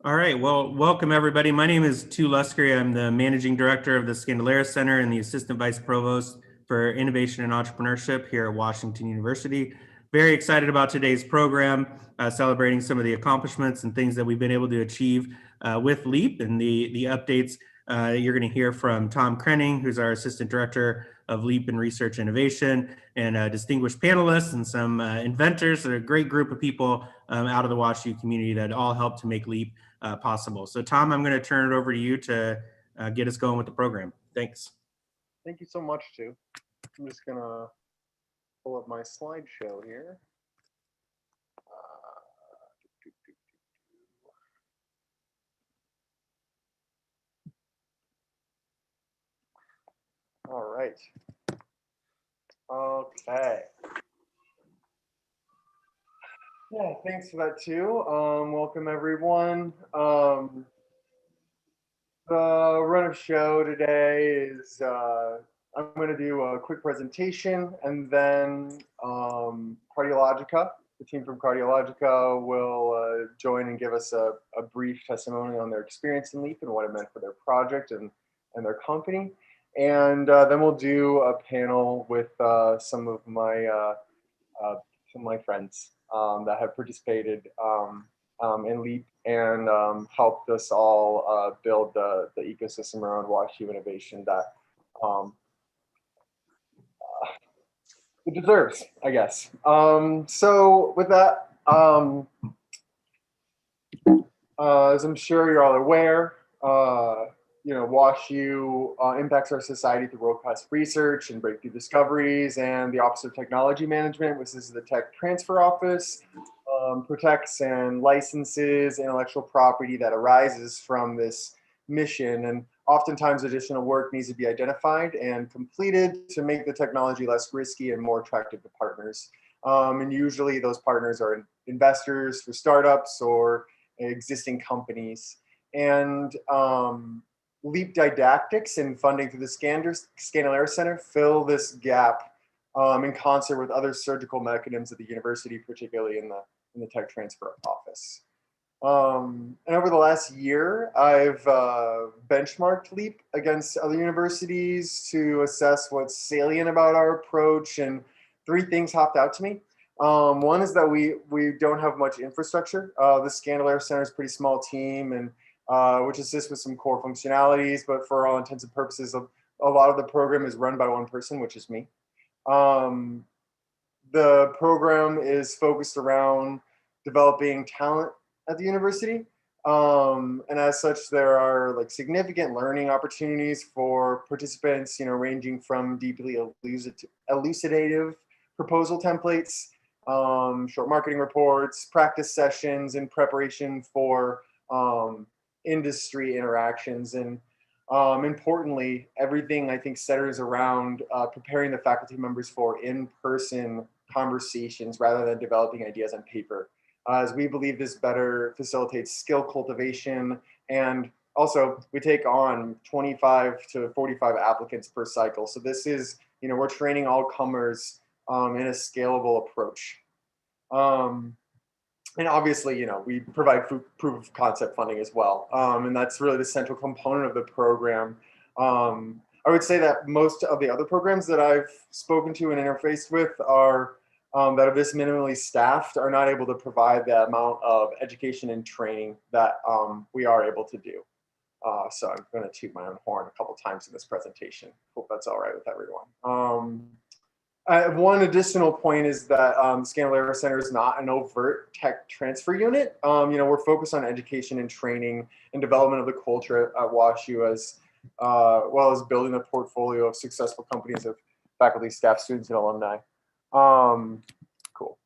All right. Well, welcome everybody. My name is Tu Luskery. I'm the managing director of the Scandalaris Center and the assistant vice provost for innovation and entrepreneurship here at Washington University. Very excited about today's program, celebrating some of the accomplishments and things that we've been able to achieve with LEAP and the updates. You're going to hear from Tom Krenning, who's our assistant director of LEAP and Research Innovation, and distinguished panelists and some inventors. They're a great group of people out of the WashU community that all help to make LEAP possible. So Tom, I'm going to turn it over to you to get us going with the program. Thanks. Thank you so much, Stu. I'm just going to pull up my slideshow here. All right. Okay. Yeah, thanks for that too. Welcome everyone. The run of show today is I'm going to do a quick presentation, and then Cardiologica, the team from Cardiologica, will join and give us a brief testimony on their experience in LEAP and what it meant for their project and their company. And then we'll do a panel with some of my friends that have participated in LEAP and helped us all build the ecosystem around WashU Innovation that it deserves, I guess. So with that, as I'm sure you're all aware, WashU impacts our society through world-class research and breakthrough discoveries, and the Office of Technology Management, which is the Tech Transfer Office, protects and licenses intellectual property that arises from this mission. And oftentimes additional work needs to be identified and completed to make the technology less risky and more attractive to partners. And usually those partners are investors for startups or existing companies. And LEAP didactics and funding through the Scandalaris Center fill this gap in concert with other surgical mechanisms at the university, particularly in the tech transfer office. And over the last year, I've benchmarked LEAP against other universities to assess what's salient about our approach, and three things hopped out to me. One is that we don't have much infrastructure. The Scandalaris Center is a pretty small team, and which assists with some core functionalities, but for all intents and purposes, a lot of the program is run by one person, which is me. The program is focused around developing talent at the university. And as such, there are like significant learning opportunities for participants, ranging from deeply elucidative proposal templates, short marketing reports, practice sessions in preparation for industry interactions. And importantly, everything I think centers around preparing the faculty members for in-person conversations rather than developing ideas on paper, as we believe this better facilitates skill cultivation. And also we take on 25 to 45 applicants per cycle. So this is, we're training all comers in a scalable approach. And obviously, we provide proof of concept funding as well. And that's really the central component of the program. I would say that most of the other programs that I've spoken to and interfaced with are that are this minimally staffed are not able to provide the amount of education and training that we are able to do. So I'm going to toot my own horn a couple times in this presentation. Hope that's all right with everyone. One additional point is that the Scandalaris Center is not an overt tech transfer unit. We're focused on education and training and development of the culture at WashU, as well as building a portfolio of successful companies of faculty, staff, students, and alumni. Cool.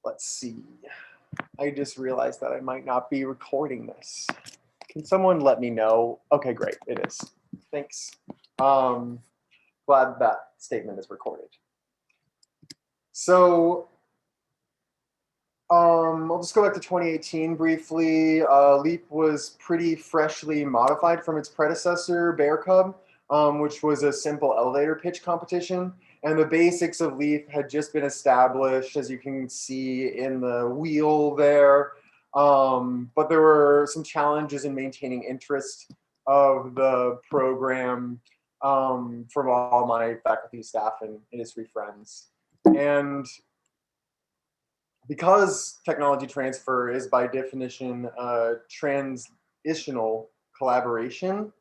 Let's see. I just realized that I might not be recording this. Can someone let me know? Okay, great. It is. Thanks. Glad that statement is recorded. So I'll just go back to 2018 briefly. LEAP was pretty freshly modified from its predecessor, Bear Cub, which was a simple elevator pitch competition. And the basics of LEAP had just been established, as you can see in the wheel there. But there were some challenges in maintaining interest of the program from all my faculty, staff, and industry friends. And because technology transfer is by definition transitional collaboration,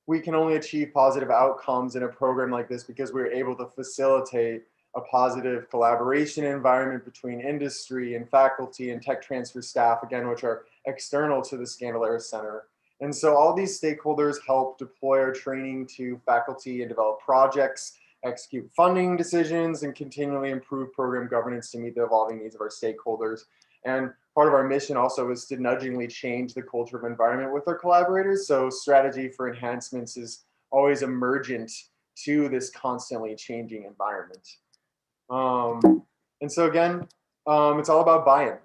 we can only achieve positive outcomes in a program like this because we're able to facilitate a positive collaboration environment between industry and faculty and tech transfer staff, again, which are external to the Scandalaris Center. And so all these stakeholders help deploy our training to faculty and develop projects, execute funding decisions, and continually improve program governance to meet the evolving needs of our stakeholders. And part of our mission also is to nudgingly change the culture of environment with our collaborators. So strategy for enhancements is always emergent to this constantly changing environment. And so again, it's all about buy-in.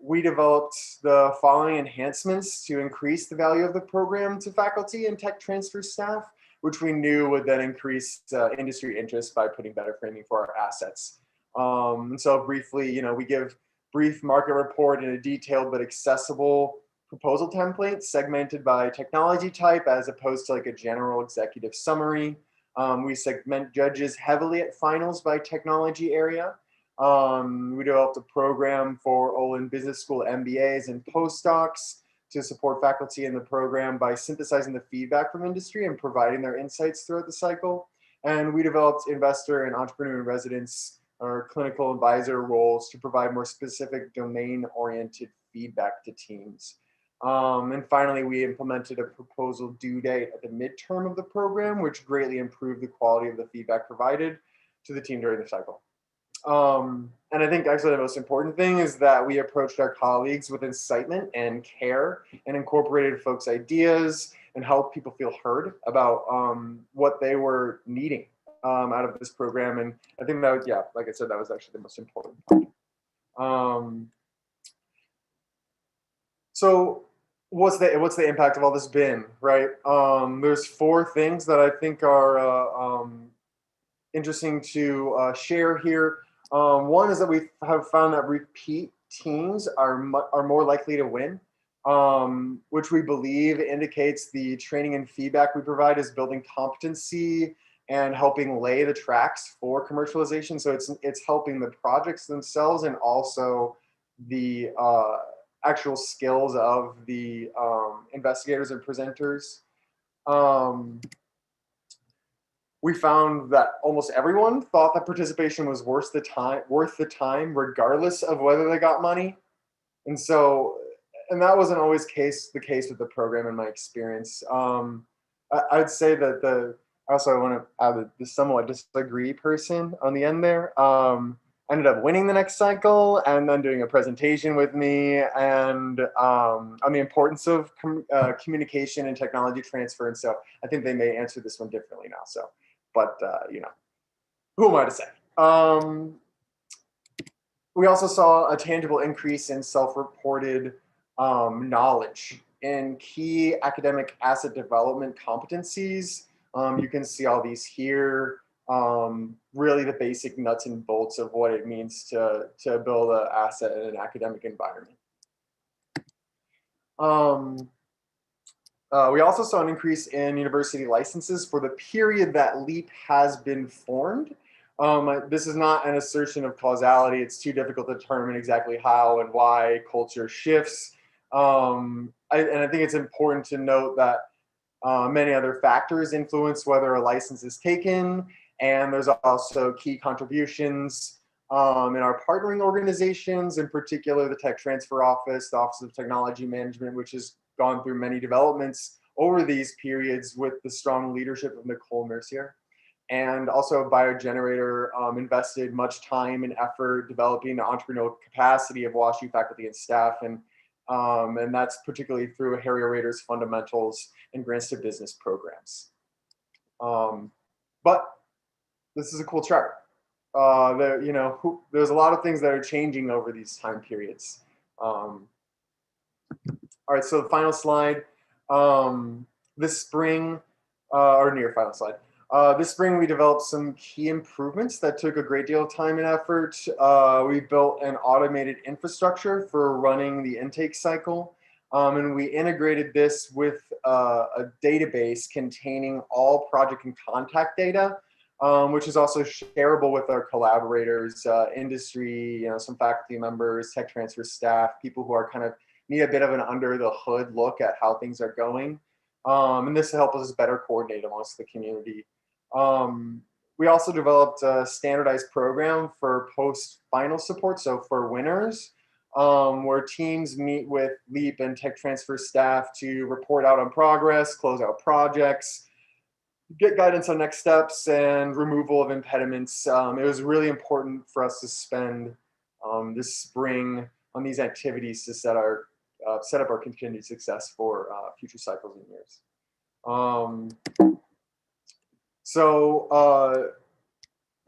We developed the following enhancements to increase the value of the program to faculty and tech transfer staff, which we knew would then increase industry interest by putting better framing for our assets. And so briefly, we give brief market report in a detailed but accessible proposal template segmented by technology type as opposed to like a general executive summary. We segment judges heavily at finals by technology area. We developed a program for Olin Business School MBAs and postdocs to support faculty in the program by synthesizing the feedback from industry and providing their insights throughout the cycle. And we developed investor and entrepreneur in residence or clinical advisor roles to provide more specific domain-oriented feedback to teams. And finally, we implemented a proposal due date at the midterm of the program, which greatly improved the quality of the feedback provided to the team during the cycle. And I think actually the most important thing is that we approached our colleagues with incitement and care and incorporated folks' ideas and helped people feel heard about what they were needing out of this program. And I think that, yeah, like I said, that was actually the most important part. So what's the impact of all this been, right? There's 4 things that I think are interesting to share here. One is that we have found that repeat teams are more likely to win, which we believe indicates the training and feedback we provide is building competency and helping lay the tracks for commercialization. So it's helping the projects themselves and also the actual skills of the investigators and presenters. We found that almost everyone thought that participation was worth the time, regardless of whether they got money. And that wasn't always the case with the program in my experience. I'd say that I also want to add the somewhat disagree person on the end there. Ended up winning the next cycle and then doing a presentation with me and on the importance of communication and technology transfer. And so I think they may answer this one differently now. So, but who am I to say? We also saw a tangible increase in self-reported knowledge in key academic asset development competencies. You can see all these here. Really the basic nuts and bolts of what it means to build an asset in an academic environment. We also saw an increase in university licenses for the period that LEAP has been formed. This is not an assertion of causality. It's too difficult to determine exactly how and why culture shifts. And I think it's important to note that many other factors influence whether a license is taken. And there's also key contributions in our partnering organizations, in particular the Tech Transfer Office, the Office of Technology Management, which has gone through many developments over these periods with the strong leadership of Nicole Mercier. And also Biogenerator invested much time and effort developing the entrepreneurial capacity of WashU faculty and staff. And that's particularly through Harry Rader's fundamentals and grants to business programs. But this is a cool chart. There's a lot of things that are changing over these time periods. All right, so the final slide. This spring, or near final slide. This spring, we developed some key improvements that took a great deal of time and effort. We built an automated infrastructure for running the intake cycle, and we integrated this with a database containing all project and contact data, which is also shareable with our collaborators, industry, some faculty members, tech transfer staff, people who are kind of need a bit of an under the hood look at how things are going. And this helps us better coordinate amongst the community. We also developed a standardized program for post-final support, so for winners, where teams meet with LEAP and tech transfer staff to report out on progress, close out projects, get guidance on next steps, and removal of impediments. It was really important for us to spend this spring on these activities to set up our continued success for future cycles and years.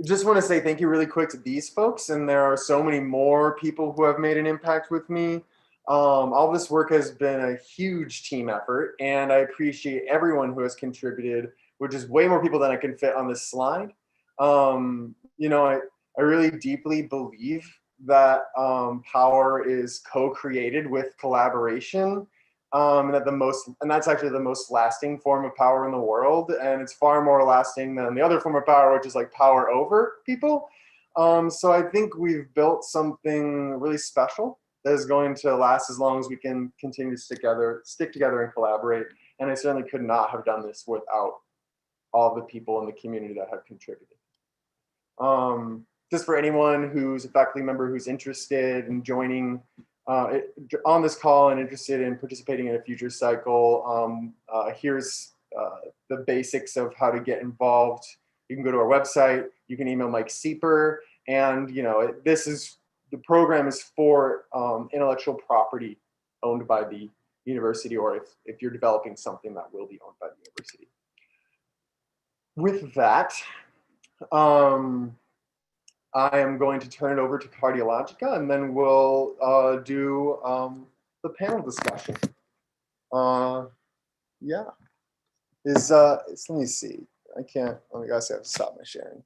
Just want to say thank you really quick to these folks, and there are so many more people who have made an impact with me. All this work has been a huge team effort, and I appreciate everyone who has contributed, which is way more people than I can fit on this slide. I really deeply believe that power is co-created with collaboration. And that's actually the most lasting form of power in the world, and it's far more lasting than the other form of power, which is like power over people. So I think we've built something really special that is going to last as long as we can continue to stick together and collaborate. And I certainly could not have done this without all the people in the community that have contributed. Just for anyone who's a faculty member who's interested in joining on this call and interested in participating in a future cycle, here's the basics of how to get involved. You can go to our website, you can email Mike Sieper, and the program is for intellectual property owned by the university, or if you're developing something that will be owned by the university. With that, I am going to turn it over to Cardiologica, and then we'll do the panel discussion. Yeah. Let me see. I guess I have to stop my sharing.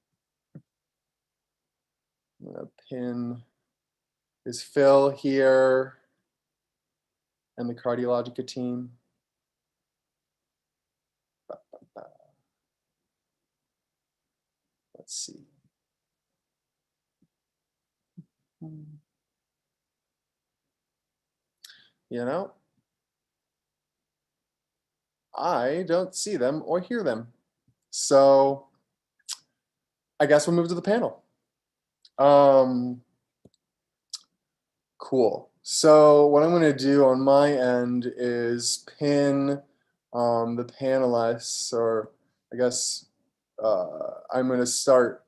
I'm gonna pin. Is Phil here and the Cardiologica team? Let's see. I don't see them or hear them. So I guess we'll move to the panel. Cool. So what I'm going to do on my end is pin the panelists, or I guess I'm going to start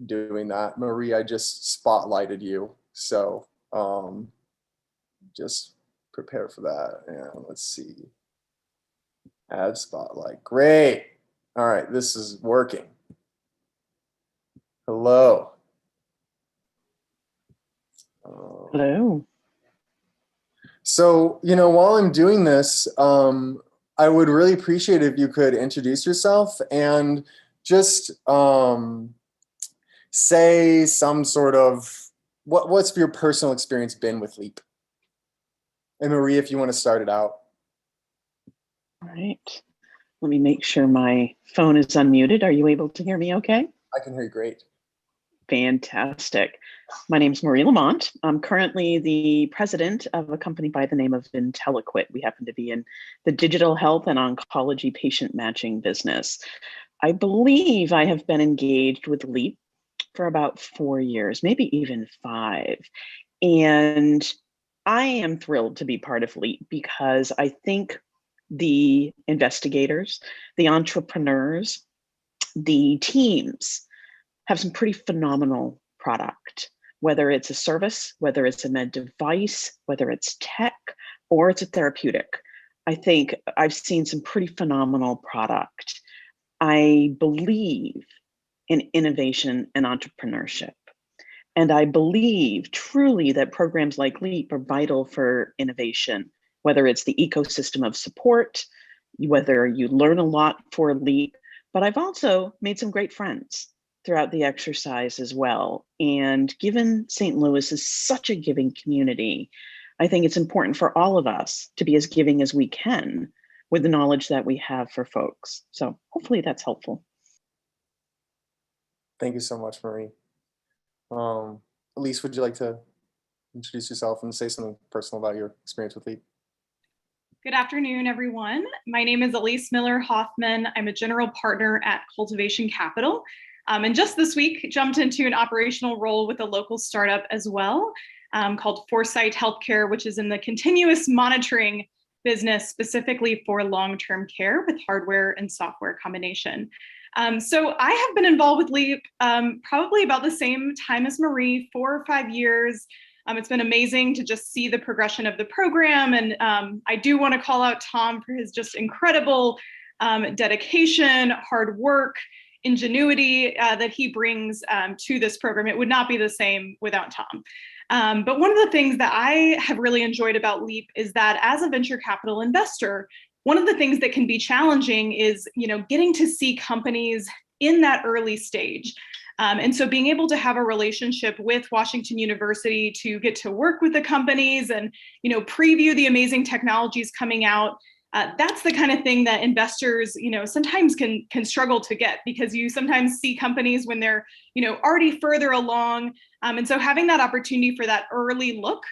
doing that. Marie, I just spotlighted you, so just prepare for that. And let's see, add spotlight. Great. All right, this is working. Hello. Hello. So, while I'm doing this, I would really appreciate if you could introduce yourself and just say some sort of, what's your personal experience been with LEAP? And Marie, if you want to start it out. All right. Let me make sure my phone is unmuted. Are you able to hear me okay? I can hear you great. Fantastic. My name is Marie Lamont. I'm currently the president of a company by the name of Intelliquit. We happen to be in the digital health and oncology patient matching business. I believe I have been engaged with LEAP for about 4 years, maybe even 5. And I am thrilled to be part of LEAP because I think the investigators, the entrepreneurs, the teams have some pretty phenomenal product, whether it's a service, whether it's a med device, whether it's tech, or it's a therapeutic. I think I've seen some pretty phenomenal product. I believe in innovation and entrepreneurship. And I believe truly that programs like LEAP are vital for innovation, whether it's the ecosystem of support, whether you learn a lot for LEAP, but I've also made some great friends throughout the exercise as well. And given St. Louis is such a giving community, I think it's important for all of us to be as giving as we can with the knowledge that we have for folks. So hopefully that's helpful. Thank you so much, Marie. Elise, would you like to introduce yourself and say something personal about your experience with LEAP? Good afternoon, everyone. My name is Elise Miller Hoffman. I'm a general partner at Cultivation Capital. And just this week, jumped into an operational role with a local startup as well, called Foresight Healthcare, which is in the continuous monitoring business specifically for long-term care with hardware and software combination. So I have been involved with LEAP probably about the same time as Marie, 4 or 5 years. It's been amazing to just see the progression of the program. And I do want to call out Tom for his just incredible dedication, hard work, ingenuity that he brings to this program. It would not be the same without Tom. But one of the things that I have really enjoyed about LEAP is that as a venture capital investor, one of the things that can be challenging is, getting to see companies in that early stage. And so being able to have a relationship with Washington University to get to work with the companies and, preview the amazing technologies coming out, that's the kind of thing that investors, sometimes can struggle to get, because you sometimes see companies when they're, already further along. And so having that opportunity for that early look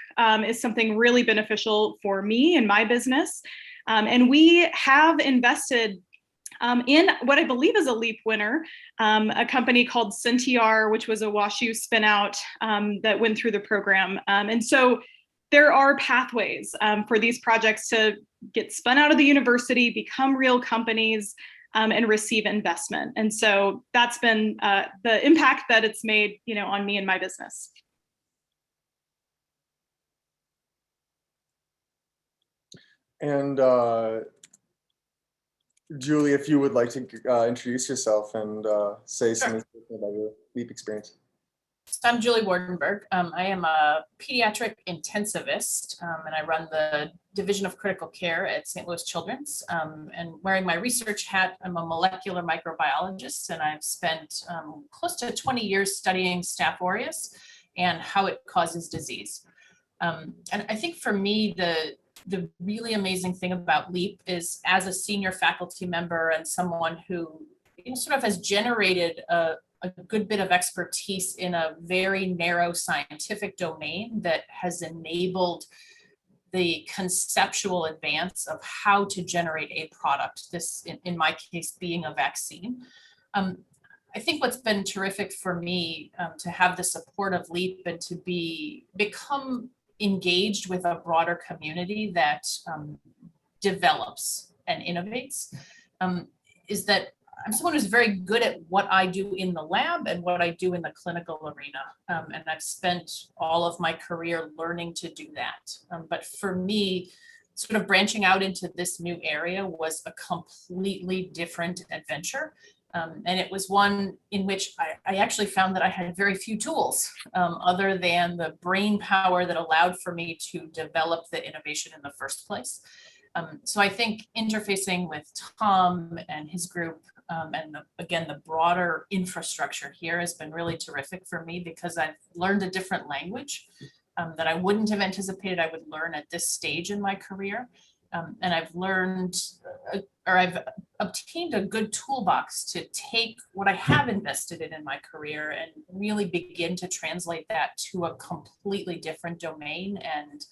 is something really beneficial for me and my business. And we have invested in what I believe is a LEAP winner, a company called Centiar, which was a WashU spinout that went through the program. And so there are pathways for these projects to get spun out of the university, become real companies, and receive investment. And so that's been the impact that it's made, on me and my business. And Julie, if you would like to introduce yourself and say something about your LEAP experience. So I'm Julie Wardenberg. I am a pediatric intensivist, and I run the Division of Critical Care at St. Louis Children's. And wearing my research hat, I'm a molecular microbiologist, and I've spent close to 20 years studying Staph aureus and how it causes disease. And I think for me, the really amazing thing about LEAP is, as a senior faculty member and someone who sort of has generated a good bit of expertise in a very narrow scientific domain that has enabled the conceptual advance of how to generate a product, this in my case being a vaccine. I think what's been terrific for me to have the support of LEAP and to become engaged with a broader community that develops and innovates is that I'm someone who's very good at what I do in the lab and what I do in the clinical arena. And I've spent all of my career learning to do that. But for me, sort of branching out into this new area was a completely different adventure. And it was one in which I actually found that I had very few tools other than the brain power that allowed for me to develop the innovation in the first place. So I think interfacing with Tom and his group and again, the broader infrastructure here has been really terrific for me, because I've learned a different language that I wouldn't have anticipated I would learn at this stage in my career. And I've learned, or I've obtained a good toolbox to take what I have invested in my career and really begin to translate that to a completely different domain and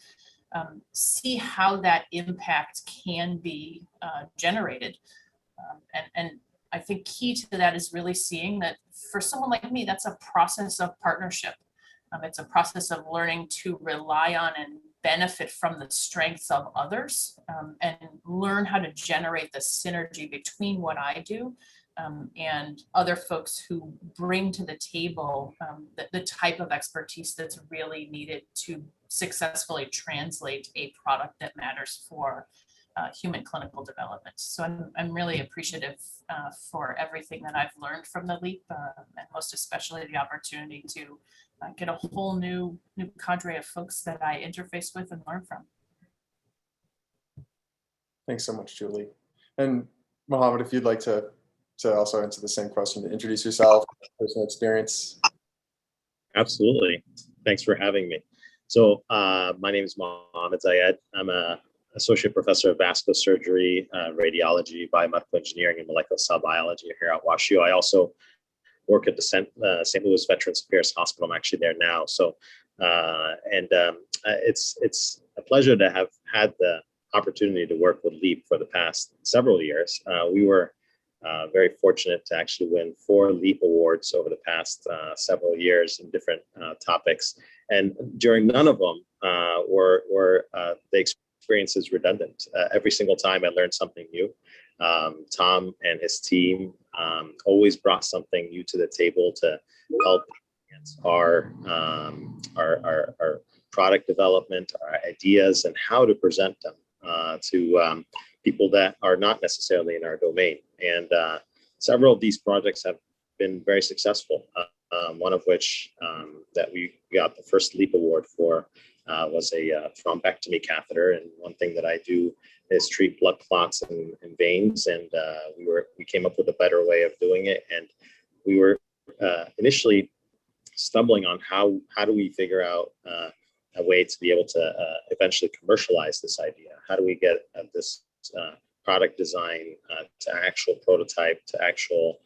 see how that impact can be generated. And I think key to that is really seeing that for someone like me, that's a process of partnership. It's a process of learning to rely on and benefit from the strengths of others and learn how to generate the synergy between what I do and other folks who bring to the table the type of expertise that's really needed to successfully translate a product that matters for human clinical development. So I'm really appreciative for everything that I've learned from the LEAP and most especially the opportunity to get a whole new cadre of folks that I interface with and learn from. Thanks so much, Julie. And Mohammed, if you'd like to to also answer the same question, to introduce yourself, personal experience? Absolutely. Thanks for having me. So my name is Mohammed Zayed. I'm a associate professor of vascular surgery, radiology, biomedical engineering, and molecular cell biology here at WashU. I also work at the St. Louis Veterans Affairs Hospital. I'm actually there now. So, it's a pleasure to have had the opportunity to work with LEAP for the past several years. We were very fortunate to actually win 4 LEAP awards over the past several years in different topics. And during none of them were the experiences redundant. Every single time I learned something new. Tom and his team always brought something new to the table to help our product development, our ideas, and how to present them to people that are not necessarily in our domain. And several of these projects have been very successful. One of which that we got the first LEAP award for was a thrombectomy catheter. And one thing that I do is treat blood clots in veins. And we came up with a better way of doing it. And we were initially stumbling on how do we figure out a way to be able to eventually commercialize this idea? How do we get this product design to actual prototype to actual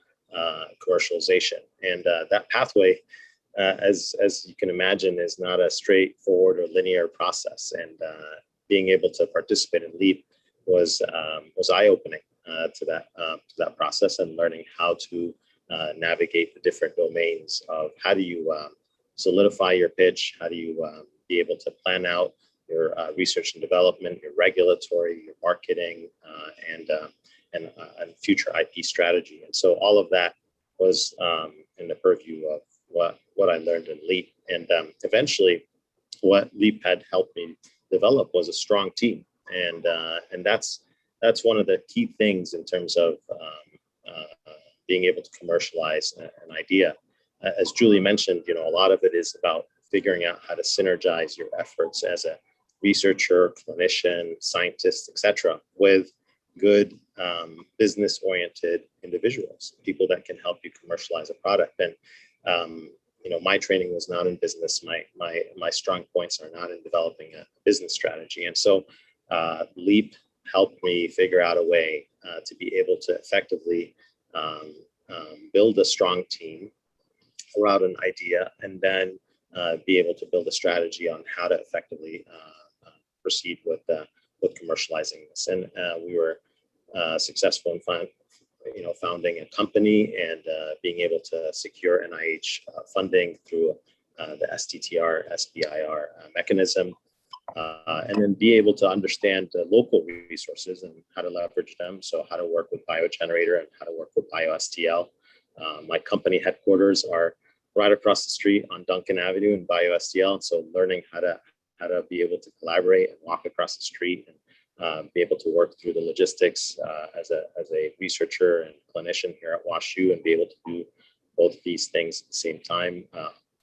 commercialization? And that pathway, as you can imagine, is not a straightforward or linear process. And being able to participate in LEAP was eye-opening to that process, and learning how to navigate the different domains of how do you solidify your pitch, how do you be able to plan out your research and development, your regulatory, your marketing, and future IP strategy. And so all of that was in the purview of what I learned in LEAP. And eventually, what LEAP had helped me develop was a strong team. And that's one of the key things in terms of being able to commercialize an idea. As Julie mentioned, a lot of it is about figuring out how to synergize your efforts as a researcher, clinician, scientist, etc., with good business-oriented individuals, people that can help you commercialize a product. And my training was not in business. My strong points are not in developing a business strategy. And so LEAP helped me figure out a way to be able to effectively build a strong team around an idea, and then be able to build a strategy on how to effectively proceed with commercializing this. And we were successful in founding a company and being able to secure NIH funding through the STTR, SBIR mechanism, and then be able to understand the local resources and how to leverage them. So how to work with BioGenerator and how to work with BioSTL. My company headquarters are right across the street on Duncan Avenue in BioSTL. So learning how to be able to collaborate and walk across the street and be able to work through the logistics as a researcher and clinician here at WashU, and be able to do both of these things at the same time.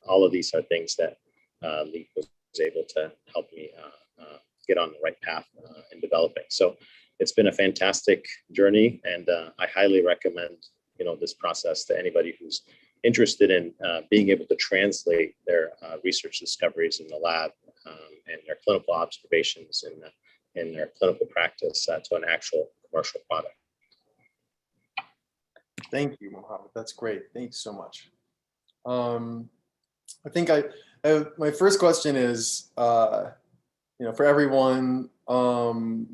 All of these are things that LEAP was able to help me get on the right path in developing. So it's been a fantastic journey, and I highly recommend this process to anybody who's interested in being able to translate their research discoveries in the lab and their clinical observations in their clinical practice to an actual commercial product. Thank you, Mohammed. That's great. Thanks so much. I think my first question is, for everyone, to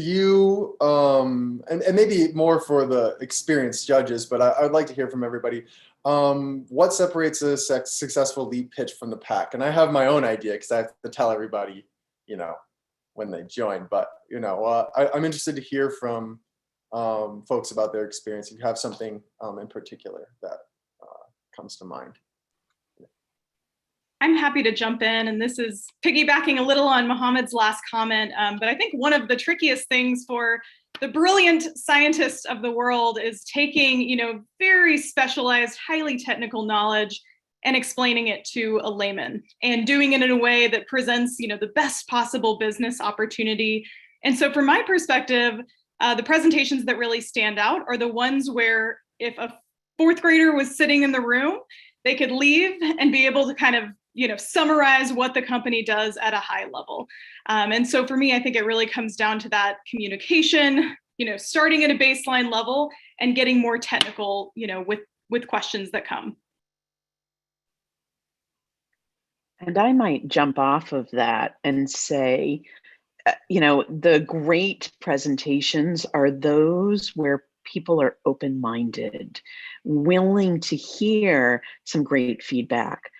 you, and maybe more for the experienced judges, but I would like to hear from everybody. What separates a successful LEAP pitch from the pack? And I have my own idea because I have to tell everybody, when they join. But I'm interested to hear from folks about their experience. If you have something in particular that comes to mind. I'm happy to jump in, and this is piggybacking a little on Mohammed's last comment, but I think one of the trickiest things for the brilliant scientists of the world is taking, very specialized, highly technical knowledge and explaining it to a layman, and doing it in a way that presents, the best possible business opportunity. And so from my perspective, The presentations that really stand out are the ones where if a fourth grader was sitting in the room, they could leave and be able to kind of, summarize what the company does at a high level. And so for me, I think it really comes down to that communication, starting at a baseline level and getting more technical, with questions that come. And I might jump off of that and say, the great presentations are those where people are open-minded, willing to hear some great feedback.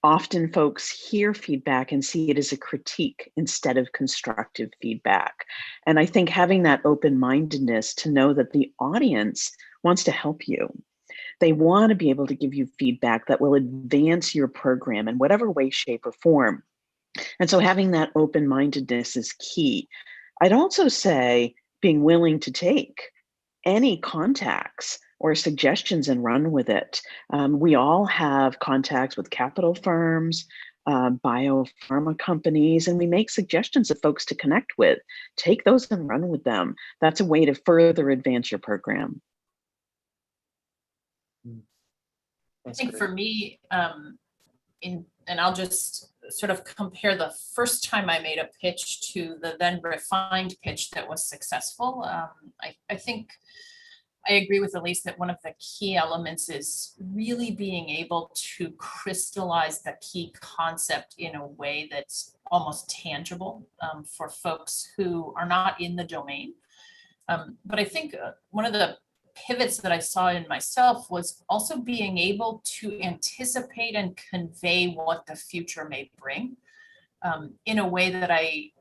Often folks hear feedback and see it as a critique instead of constructive feedback. And I think having that open-mindedness to know that the audience wants to help you. They want to be able to give you feedback that will advance your program in whatever way, shape, or form. And so having that open-mindedness is key. I'd also say being willing to take any contacts or suggestions and run with it. We all have contacts with capital firms, biopharma companies, and we make suggestions of folks to connect with. Take those and run with them. That's a way to further advance your program. I think for me, and I'll just sort of compare the first time I made a pitch to the then refined pitch that was successful. I think I agree with Elise that one of the key elements is really being able to crystallize the key concept in a way that's almost tangible for folks who are not in the domain. But I think one of the pivots that I saw in myself was also being able to anticipate and convey what the future may bring in a way that I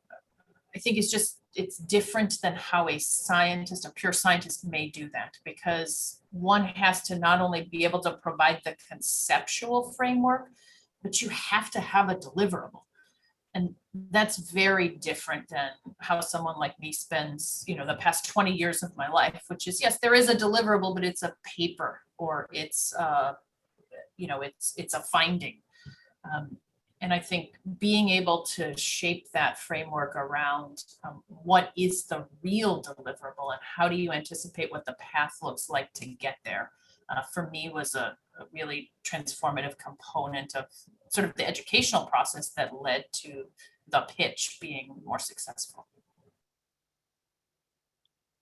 think is just, it's different than how a scientist, a pure scientist may do that, because one has to not only be able to provide the conceptual framework, but you have to have a deliverable. And that's very different than how someone like me spends, the past 20 years of my life, which is, yes, there is a deliverable, but it's a paper or it's, it's a finding. And I think being able to shape that framework around what is the real deliverable and how do you anticipate what the path looks like to get there, for me was a really transformative component of sort of the educational process that led to the pitch being more successful.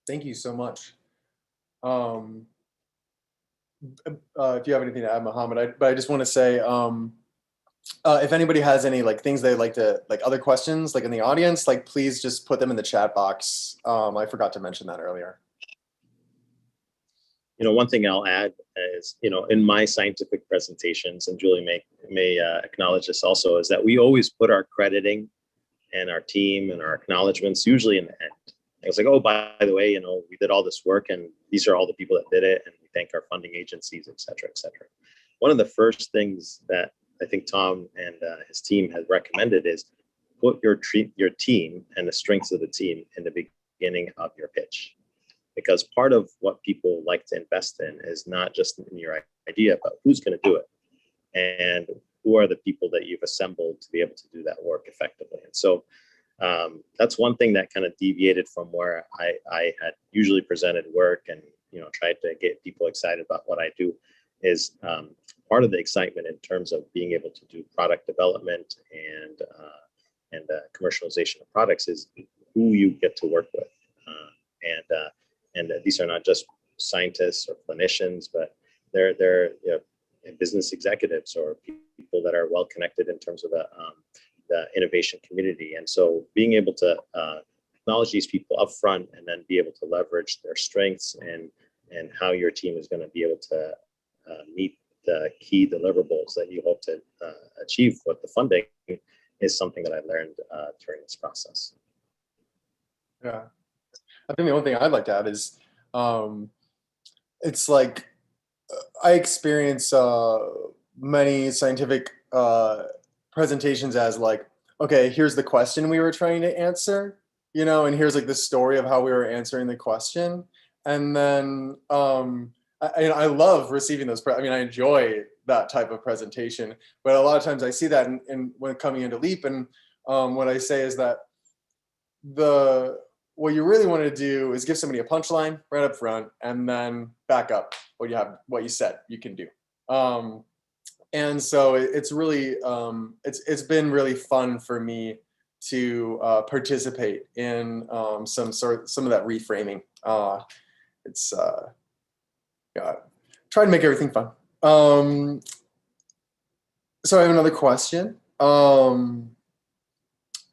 Thank you so much. If you have anything to add, Mohammed, but I just want to say, if anybody has any things they'd like to, other questions in the audience, please just put them in the chat box. I forgot to mention that earlier. One thing I'll add is, in my scientific presentations, and Julie may acknowledge this also, is that we always put our crediting and our team and our acknowledgements usually in the end. It's like, oh, by the way, we did all this work and these are all the people that did it, and we thank our funding agencies, et cetera, et cetera. One of the first things that I think Tom and his team has recommended is put your team and the strengths of the team in the beginning of your pitch. Because part of what people like to invest in is not just in your idea, but who's going to do it and who are the people that you've assembled to be able to do that work effectively. And so that's one thing that kind of deviated from where I had usually presented work and tried to get people excited about what I do, is part of the excitement in terms of being able to do product development and commercialization of products is who you get to work with. And these are not just scientists or clinicians, but they're business executives or people that are well connected in terms of the innovation community. And so being able to acknowledge these people up front and then be able to leverage their strengths and how your team is going to be able to meet the key deliverables that you hope to achieve with the funding is something that I learned during this process. Yeah. I think the only thing I'd like to add is it's I experience many scientific presentations as okay, here's the question we were trying to answer, and here's the story of how we were answering the question. And then I love receiving those. I enjoy that type of presentation, but a lot of times I see that when coming into LEAP, and what I say is that what you really want to do is give somebody a punchline right up front and then back up what you said you can do. And so it's really, it's been really fun for me to participate in some of that reframing. It's try to make everything fun. So I have another question.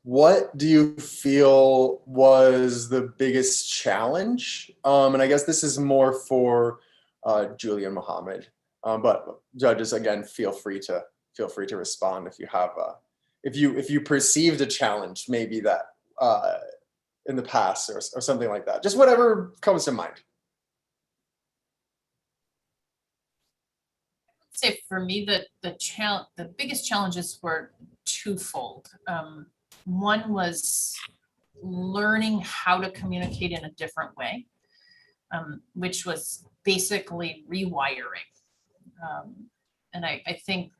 What do you feel was the biggest challenge? And I guess this is more for Julie and Mohammed. But judges, again, feel free to respond if you have if you perceived a challenge maybe that in the past or something like that. Just whatever comes to mind. I'd say for me that the biggest challenges were twofold. One was learning how to communicate in a different way, which was basically rewiring. And I think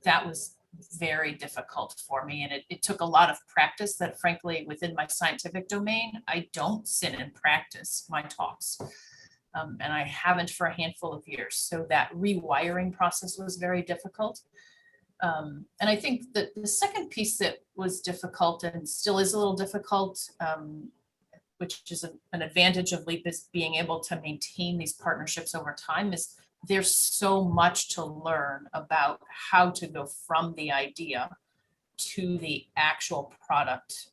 that was very difficult for me. And it took a lot of practice that, frankly, within my scientific domain, I don't sit and practice my talks. And I haven't for a handful of years. So that rewiring process was very difficult. And I think that the second piece that was difficult and still is a little difficult, which is an advantage of LEAP, is being able to maintain these partnerships over time, is there's so much to learn about how to go from the idea to the actual product.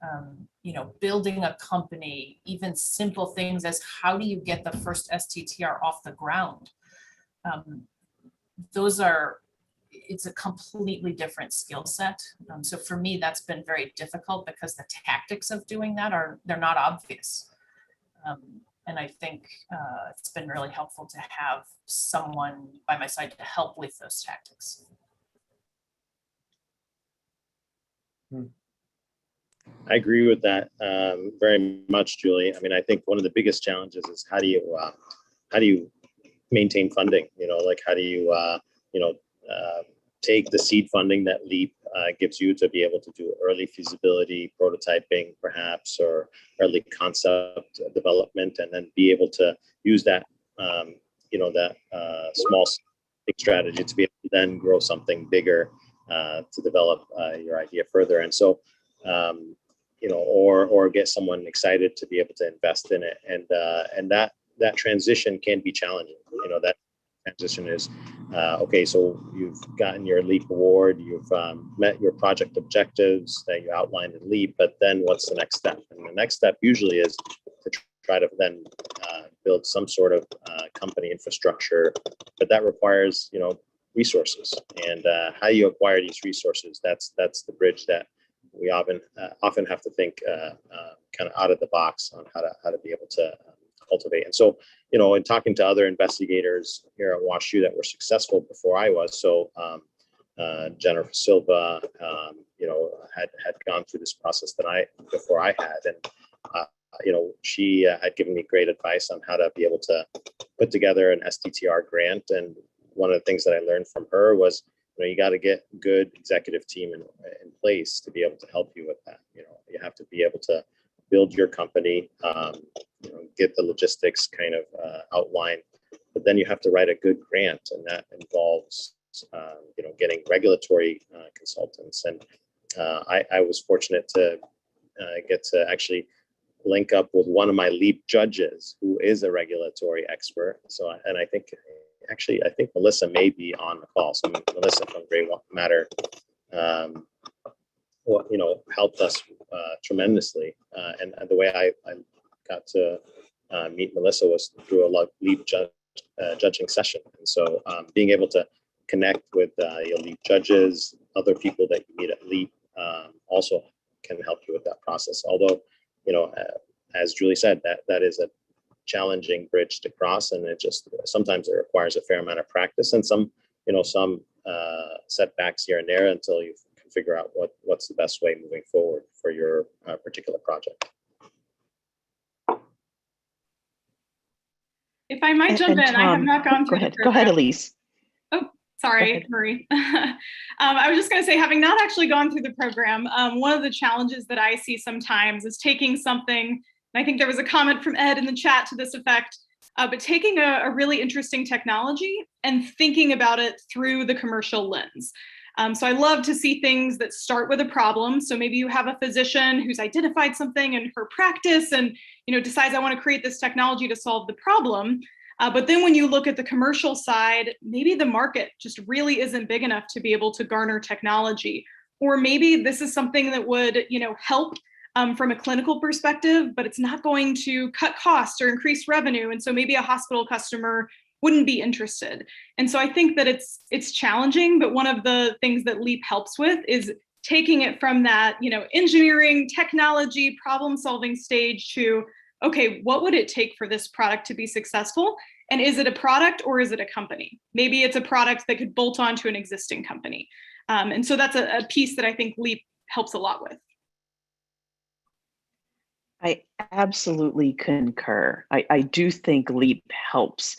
Building a company, even simple things as how do you get the first STTR off the ground? It's a completely different skill set. So for me, that's been very difficult because the tactics of doing that they're not obvious. And I think it's been really helpful to have someone by my side to help with those tactics. I agree with that very much, Julie. I mean, I think one of the biggest challenges is how do you maintain funding? Like how do you take the seed funding that LEAP gives you to be able to do early feasibility, prototyping, perhaps, or early concept development, and then be able to use that small strategy to be able to then grow something bigger to develop your idea further. And so, or get someone excited to be able to invest in it, and that transition can be challenging. That transition is okay. So you've gotten your LEAP award, you've met your project objectives that you outlined in LEAP, but then what's the next step? And the next step usually is to try to then build some sort of company infrastructure, but that requires resources. And how you acquire these resources, that's the bridge that we often have to think kind of out of the box on how to be able to cultivate. And so, in talking to other investigators here at WashU that were successful before I was, so Jennifer Silva, had gone through this process before I had, and she had given me great advice on how to be able to put together an STTR grant. And one of the things that I learned from her was, you got to get good executive team in place to be able to help you with that. You have to be able to build your company, get the logistics kind of outlined, but then you have to write a good grant, and that involves, getting regulatory consultants. And I was fortunate to get to actually link up with one of my LEAP judges, who is a regulatory expert. So, and I think Melissa may be on the call. So Melissa from Grey Matter, helped us tremendously. And the way I got to meet Melissa was through a LEAP judging session. And so being able to connect with your LEAP judges, other people that you meet at LEAP, also can help you with that process. Although, as Julie said, that is a challenging bridge to cross, and sometimes it requires a fair amount of practice and some setbacks here and there until you can figure out what's the best way moving forward for your particular project. If I might jump in, I have not gone through. Go ahead, Elise. Oh, sorry, Marie. I was just going to say, having not actually gone through the program, one of the challenges that I see sometimes is taking something I think there was a comment from Ed in the chat to this effect, but taking a really interesting technology and thinking about it through the commercial lens. So I love to see things that start with a problem. So maybe you have a physician who's identified something in her practice and decides, I want to create this technology to solve the problem. But then when you look at the commercial side, maybe the market just really isn't big enough to be able to garner technology. Or maybe this is something that would help from a clinical perspective, but it's not going to cut costs or increase revenue. And so maybe a hospital customer wouldn't be interested. And so I think that it's challenging, but one of the things that LEAP helps with is taking it from that, engineering, technology, problem solving stage to, okay, what would it take for this product to be successful? And is it a product or is it a company? Maybe it's a product that could bolt on to an existing company. And so that's a piece that I think LEAP helps a lot with. I absolutely concur. I do think LEAP helps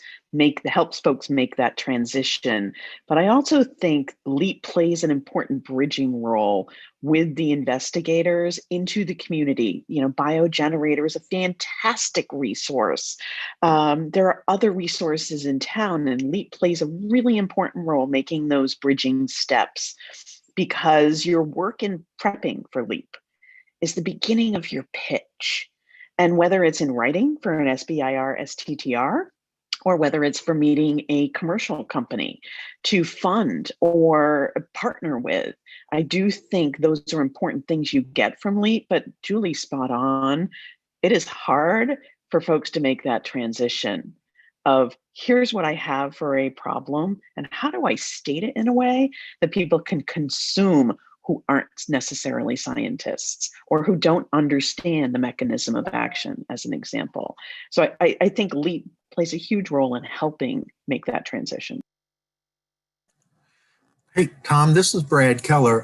folks make that transition, but I also think LEAP plays an important bridging role with the investigators into the community. Biogenerator is a fantastic resource. There are other resources in town, and LEAP plays a really important role making those bridging steps, because your work in prepping for LEAP is the beginning of your pitch. And whether it's in writing for an SBIR, STTR, or whether it's for meeting a commercial company to fund or partner with, I do think those are important things you get from LEAP. But Julie's spot on. It is hard for folks to make that transition of, here's what I have for a problem, and how do I state it in a way that people can consume who aren't necessarily scientists or who don't understand the mechanism of action, as an example. So I think LEAP plays a huge role in helping make that transition. Hey, Tom, this is Brad Keller.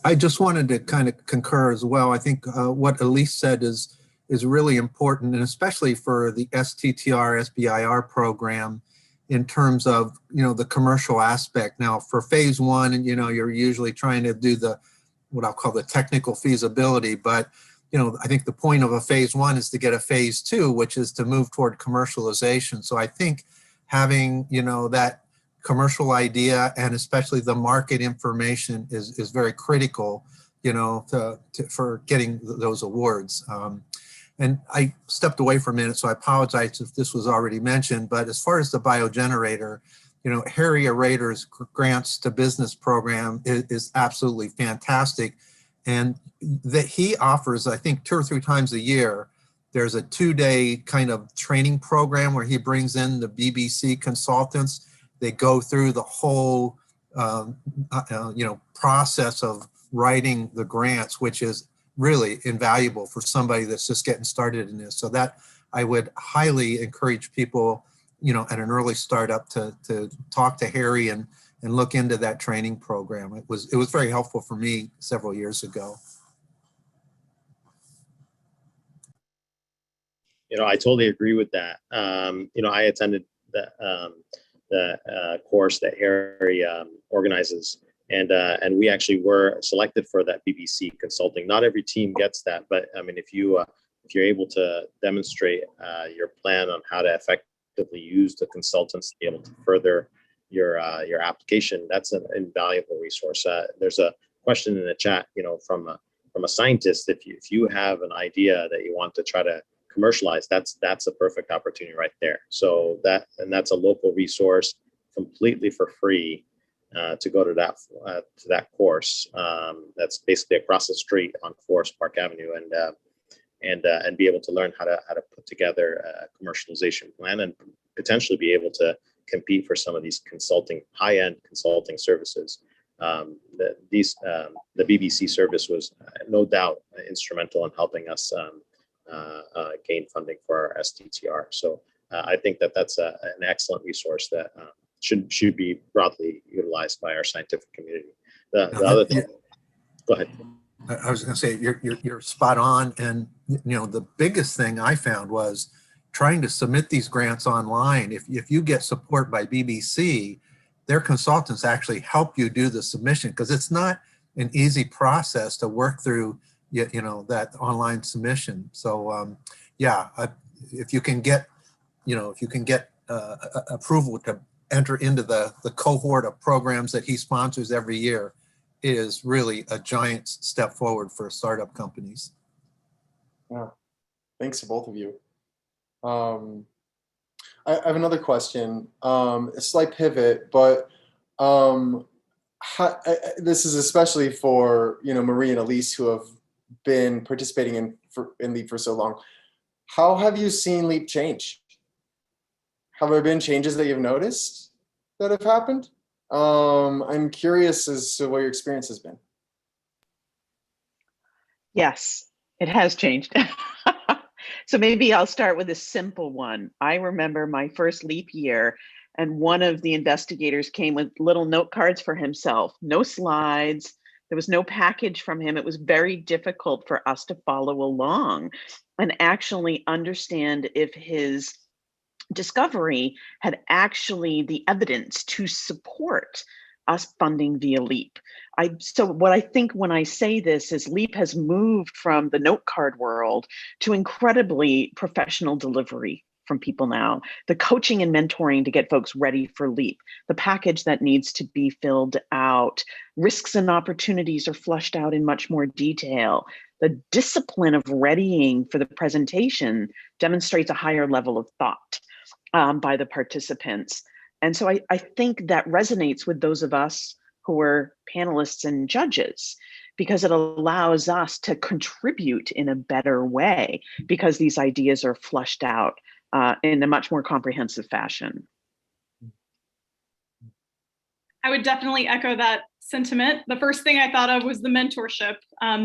I just wanted to kind of concur as well. I think what Elise said is really important, and especially for the STTR, SBIR program, in terms of, the commercial aspect. Now for phase one, and you're usually trying to do what I'll call the technical feasibility, but I think the point of a phase one is to get a phase two, which is to move toward commercialization. So I think having, that commercial idea and especially the market information is very critical, for getting those awards. And I stepped away for a minute, so I apologize if this was already mentioned, but as far as the biogenerator, Harry Rader's Grants to Business program is absolutely fantastic. And that he offers, I think 2 or 3 times a year, there's a 2-day kind of training program where he brings in the BBC consultants. They go through the whole, process of writing the grants, which is really invaluable for somebody that's just getting started in this. So that I would highly encourage people, at an early startup to talk to Harry and look into that training program. It was very helpful for me several years ago. I totally agree with that. I attended the course that Harry organizes, and we actually were selected for that BBC consulting. Not every team gets that, but I mean, if you're able to demonstrate your plan on how to effectively use the consultants to be able to further your application, that's an invaluable resource. There's a question in the chat, from a scientist. If you have an idea that you want to try to commercialize, that's a perfect opportunity right there. So that's a local resource, completely for free, to go to that course. That's basically across the street on Forest Park Avenue, and be able to learn how to put together a commercialization plan and potentially be able to compete for some of these high-end consulting services. The BBC service was no doubt instrumental in helping us gain funding for our STTR. So I think that's an excellent resource that should be broadly utilized by our scientific community. The other thing, go ahead. I was going to say you're spot on, and the biggest thing I found was trying to submit these grants online. If you get support by BBC, their consultants actually help you do the submission, because it's not an easy process to work through that online submission. So yeah, if you can get, if you can get approval to enter into the cohort of programs that he sponsors every year, it is really a giant step forward for startup companies. Yeah. Thanks to both of you. I have another question, a slight pivot, but this is especially for Marie and Elise, who have been participating in LEAP for so long. How have you seen LEAP change? Have there been changes that you've noticed that have happened? I'm curious as to what your experience has been. Yes, it has changed. So maybe I'll start with a simple one. I remember my first LEAP year, and one of the investigators came with little note cards for himself, no slides. There was no package from him. It was very difficult for us to follow along and actually understand if his discovery had actually the evidence to support us funding via LEAP. So what I think when I say this is LEAP has moved from the note card world to incredibly professional delivery from people now. The coaching and mentoring to get folks ready for LEAP, the package that needs to be filled out, risks and opportunities are flushed out in much more detail. The discipline of readying for the presentation demonstrates a higher level of thought by the participants. And so I think that resonates with those of us who are panelists and judges, because it allows us to contribute in a better way because these ideas are flushed out in a much more comprehensive fashion. I would definitely echo that sentiment. The first thing I thought of was the mentorship,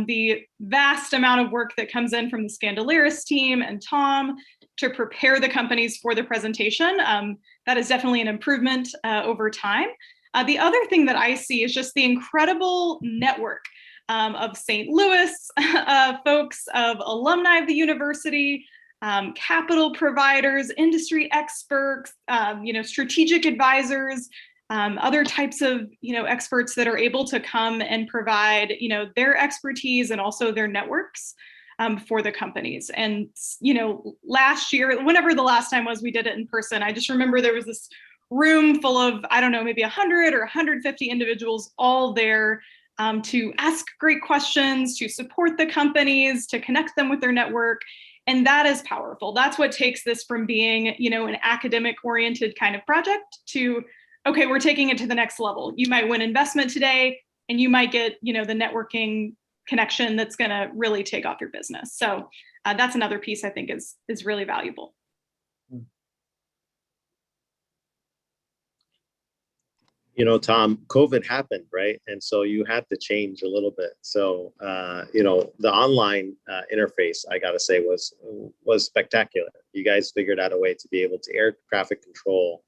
the vast amount of work that comes in from the Scandalaris team and Tom to prepare the companies for the presentation. That is definitely an improvement over time. The other thing that I see is just the incredible network of St. Louis folks, of alumni of the university, capital providers, industry experts, strategic advisors, other types of experts that are able to come and provide their expertise and also their networks for the companies. And last year, whenever the last time was we did it in person, I just remember there was this room full of, I don't know, maybe 100 or 150 individuals all there to ask great questions, to support the companies, to connect them with their network. And that is powerful. That's what takes this from being an academic oriented kind of project to, okay, we're taking it to the next level. You might win investment today and you might get the networking connection that's going to really take off your business. So that's another piece I think is really valuable. Tom, COVID happened, right? And so you had to change a little bit. So, the online interface, I got to say, was spectacular. You guys figured out a way to be able to air traffic control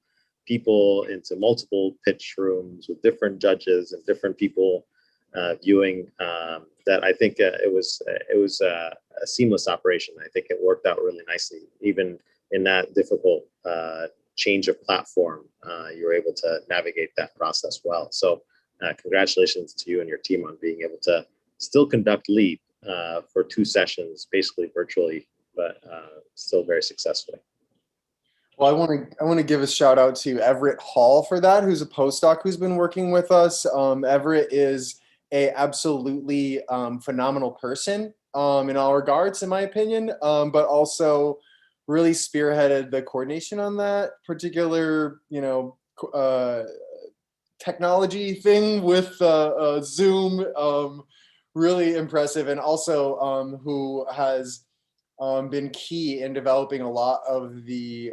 people into multiple pitch rooms with different judges and different people viewing. That I think it was a seamless operation. I think it worked out really nicely, even in that difficult change of platform. You were able to navigate that process well. So congratulations to you and your team on being able to still conduct LEAP for 2 sessions, basically virtually, but still very successfully. Well, I want to give a shout out to Everett Hall for that, who's a postdoc who's been working with us. Everett is a absolutely phenomenal person in all regards, in my opinion, but also really spearheaded the coordination on that particular, technology thing with Zoom. Really impressive, and also who has been key in developing a lot of the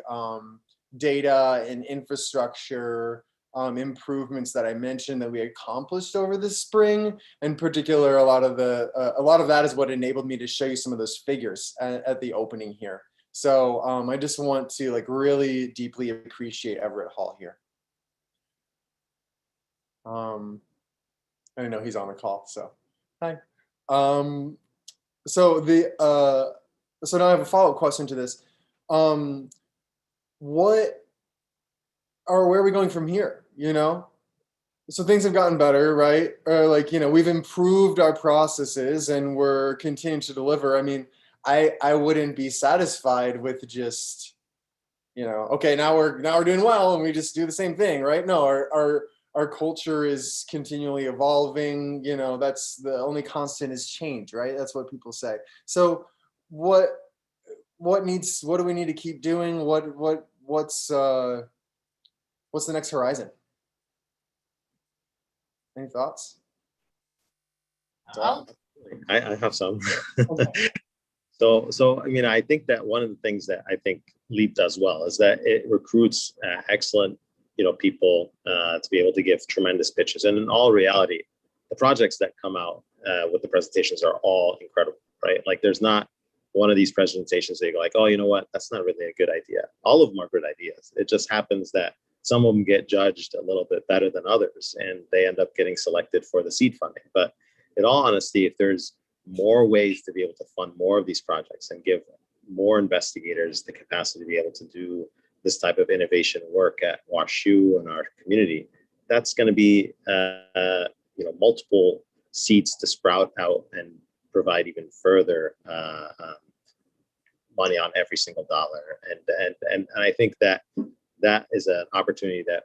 data and infrastructure improvements that I mentioned that we accomplished over the spring. In particular, a lot of that is what enabled me to show you some of those figures at the opening here. So I just want to really deeply appreciate Everett Hall here. I know he's on the call, so hi. So now I have a follow-up question to this. Where are we going from here? So things have gotten better, right? Or we've improved our processes and we're continuing to deliver. I mean, I wouldn't be satisfied with just, okay, now we're doing well and we just do the same thing, right? No, our culture is continually evolving. That's the only constant is change, right? That's what people say. So what do we need to keep doing? What's the next horizon? Any thoughts? I have some. Okay. So I mean, I think that one of the things that I think LEAP does well is that it recruits excellent, people to be able to give tremendous pitches. And in all reality, the projects that come out with the presentations are all incredible, right? Like, there's not one of these presentations that you go like, oh, you know what, that's not really a good idea. All of them are good ideas. It just happens that some of them get judged a little bit better than others, and they end up getting selected for the seed funding. But in all honesty, if there's more ways to be able to fund more of these projects and give more investigators the capacity to be able to do this type of innovation work at WashU and our community, that's going to be multiple seeds to sprout out and provide even further money on every single dollar. And I think that is an opportunity that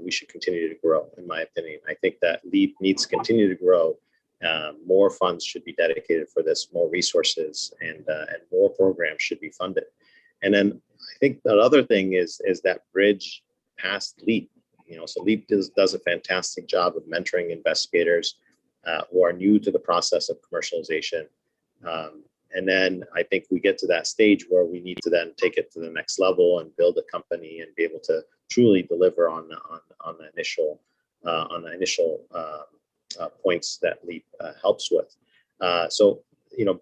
we should continue to grow, in my opinion. I think that LEAP needs to continue to grow. More funds should be dedicated for this, more resources, and more programs should be funded. And then I think the other thing is that bridge past LEAP. So LEAP does a fantastic job of mentoring investigators who are new to the process of commercialization. And then I think we get to that stage where we need to then take it to the next level and build a company and be able to truly deliver on the initial points that LEAP helps with. So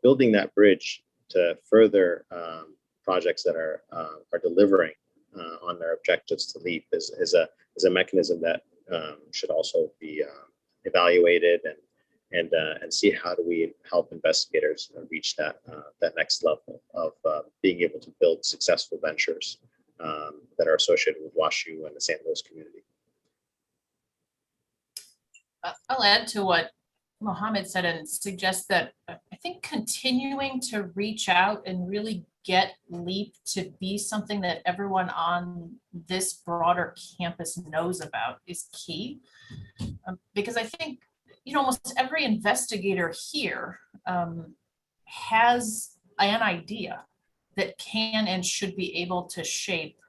building that bridge to further projects that are delivering on their objectives to LEAP is a mechanism that should also be evaluated and see how do we help investigators reach that next level of being able to build successful ventures that are associated with WashU and the St. Louis community. I'll add to what Mohammed said and suggest that I think continuing to reach out and really get LEAP to be something that everyone on this broader campus knows about is key. Because I think, almost every investigator here has an idea that can and should be able to shape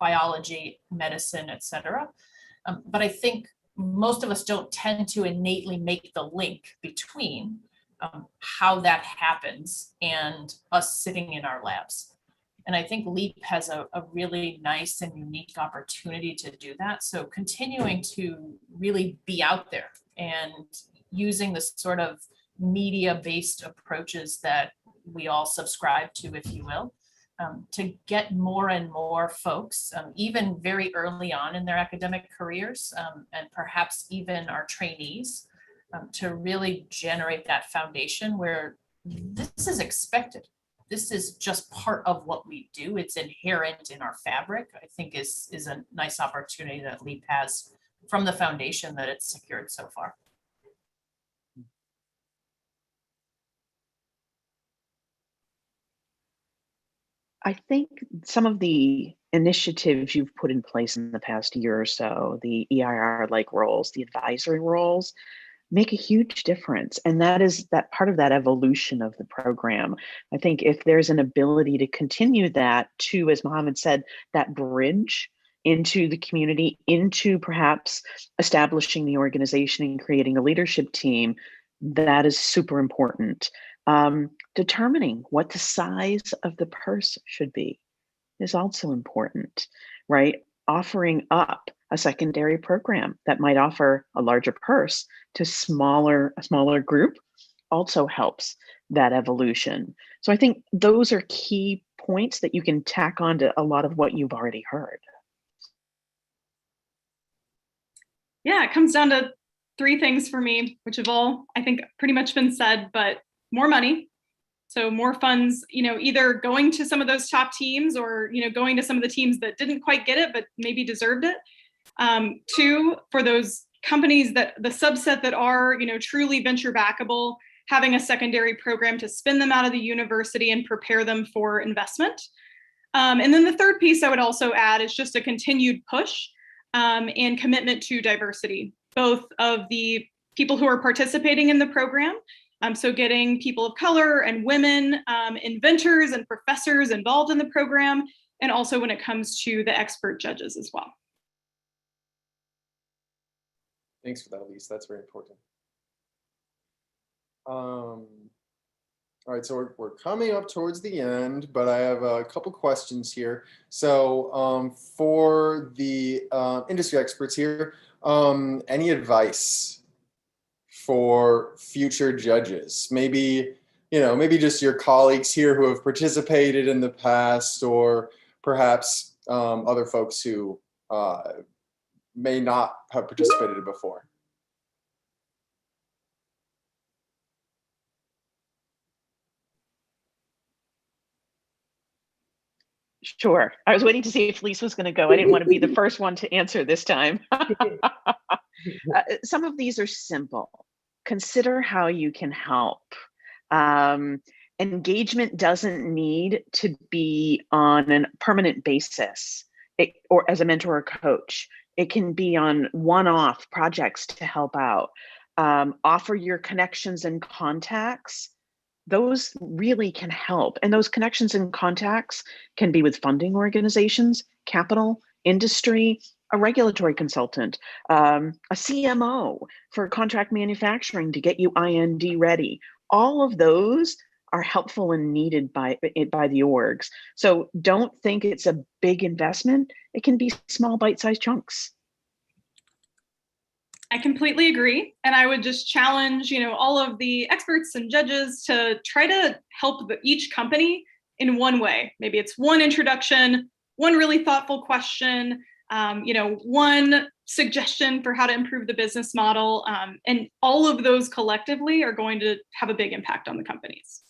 biology, medicine, et cetera. But I think most of us don't tend to innately make the link between how that happens and us sitting in our labs. And I think LEAP has a really nice and unique opportunity to do that. So continuing to really be out there and using the sort of media-based approaches that we all subscribe to, if you will, to get more and more folks, even very early on in their academic careers, and perhaps even our trainees, to really generate that foundation where this is expected. This is just part of what we do. It's inherent in our fabric, I think is a nice opportunity that LEAP has from the foundation that it's secured so far. I think some of the initiatives you've put in place in the past year or so, the EIR-like roles, the advisory roles, make a huge difference. And that is that part of that evolution of the program. I think if there's an ability to continue that to, as Mohammed said, that bridge into the community, into perhaps establishing the organization and creating a leadership team, that is super important. Determining what the size of the purse should be is also important, right? Offering up a secondary program that might offer a larger purse to a smaller group also helps that evolution. So I think those are key points that you can tack on to a lot of what you've already heard. Yeah, it comes down to three things for me, which have all, I think, pretty much been said, but more money. So more funds, either going to some of those top teams or, going to some of the teams that didn't quite get it, but maybe deserved it. Two, for those companies that the subset that are, truly venture backable, having a secondary program to spin them out of the university and prepare them for investment. And then the third piece I would also add is just a continued push and commitment to diversity, both of the people who are participating in the program. So getting people of color and women, inventors and professors involved in the program, and also when it comes to the expert judges as well. Thanks for that, Elise. That's very important. All right, so we're coming up towards the end, but I have a couple questions here. So for the industry experts here, any advice for future judges? Maybe, maybe just your colleagues here who have participated in the past, or perhaps other folks who may not have participated before. Sure. I was waiting to see if Lisa was going to go. I didn't want to be the first one to answer this time. Some of these are simple. Consider how you can help. Engagement doesn't need to be on a permanent basis or as a mentor or coach. It can be on one-off projects to help out. Offer your connections and contacts. Those really can help. And those connections and contacts can be with funding organizations, capital, industry, a regulatory consultant, a CMO for contract manufacturing to get you IND ready. All of those are helpful and needed by the orgs. So don't think it's a big investment. It can be small bite-sized chunks. I completely agree. And I would just challenge, all of the experts and judges to try to help each company in one way. Maybe it's one introduction, one really thoughtful question, one suggestion for how to improve the business model. And all of those collectively are going to have a big impact on the companies.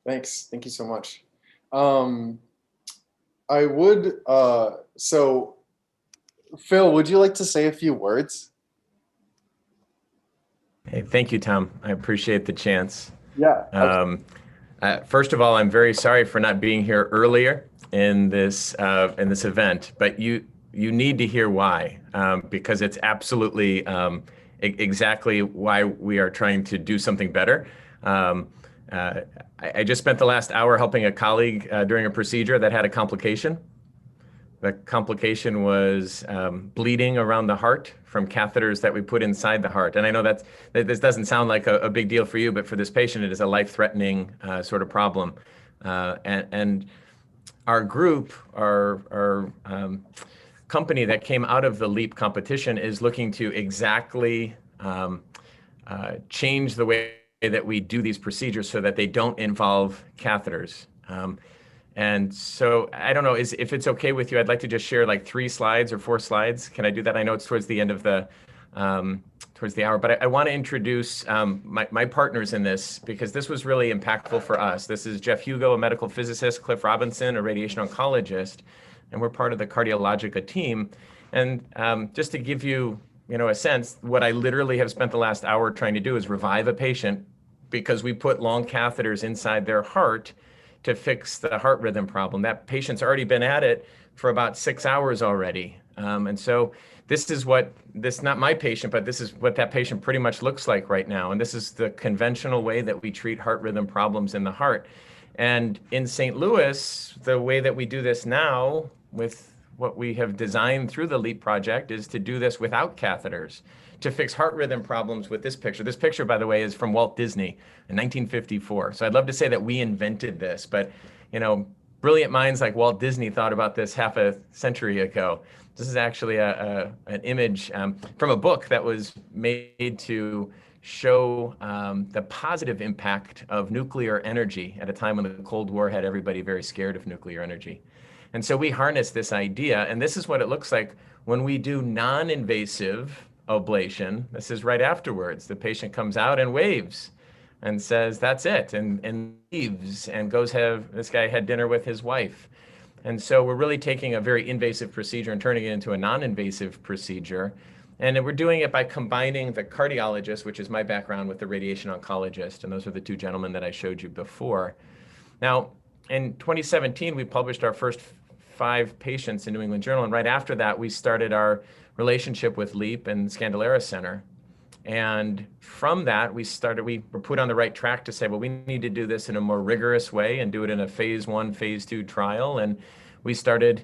Thanks. Thank you so much. I would, so Phil, would you like to say a few words? Hey, thank you, Tom. I appreciate the chance. Yeah. First of all, I'm very sorry for not being here earlier in this event, but you need to hear why, because it's absolutely exactly why we are trying to do something better. I just spent the last hour helping a colleague during a procedure that had a complication. The complication was bleeding around the heart from catheters that we put inside the heart. And I know that this doesn't sound like a big deal for you, but for this patient, it is a life-threatening sort of problem. And our group, our company that came out of the LEAP competition is looking to exactly change the way that we do these procedures so that they don't involve catheters. And so I don't know if it's okay with you, I'd like to just share like 3 slides or 4 slides. Can I do that? I know it's towards the end of the hour, but I want to introduce my partners in this because this was really impactful for us. This is Jeff Hugo, a medical physicist, Cliff Robinson, a radiation oncologist, and we're part of the Cardiologica team. And just to give you, a sense, what I literally have spent the last hour trying to do is revive a patient because we put long catheters inside their heart to fix the heart rhythm problem. That patient's already been at it for about 6 hours already. And so this is not my patient, but this is what that patient pretty much looks like right now. And this is the conventional way that we treat heart rhythm problems in the heart. And in St. Louis, the way that we do this now with what we have designed through the LEAP project is to do this without catheters, to fix heart rhythm problems with this picture. This picture, by the way, is from Walt Disney in 1954. So I'd love to say that we invented this, but brilliant minds like Walt Disney thought about this half a century ago. This is actually an image from a book that was made to show the positive impact of nuclear energy at a time when the Cold War had everybody very scared of nuclear energy. And so we harness this idea, and this is what it looks like when we do non-invasive ablation. This is right afterwards. The patient comes out and waves and says, that's it, and leaves and goes this guy had dinner with his wife. And so we're really taking a very invasive procedure and turning it into a non-invasive procedure. And we're doing it by combining the cardiologist, which is my background, with the radiation oncologist. And those are the two gentlemen that I showed you before. Now, in 2017, we published our first 5 patients in New England Journal. And right after that, we started our relationship with LEAP and Scandalera Center. And from that, we were put on the right track to say, well, we need to do this in a more rigorous way and do it in a phase 1, phase 2 trial. And we started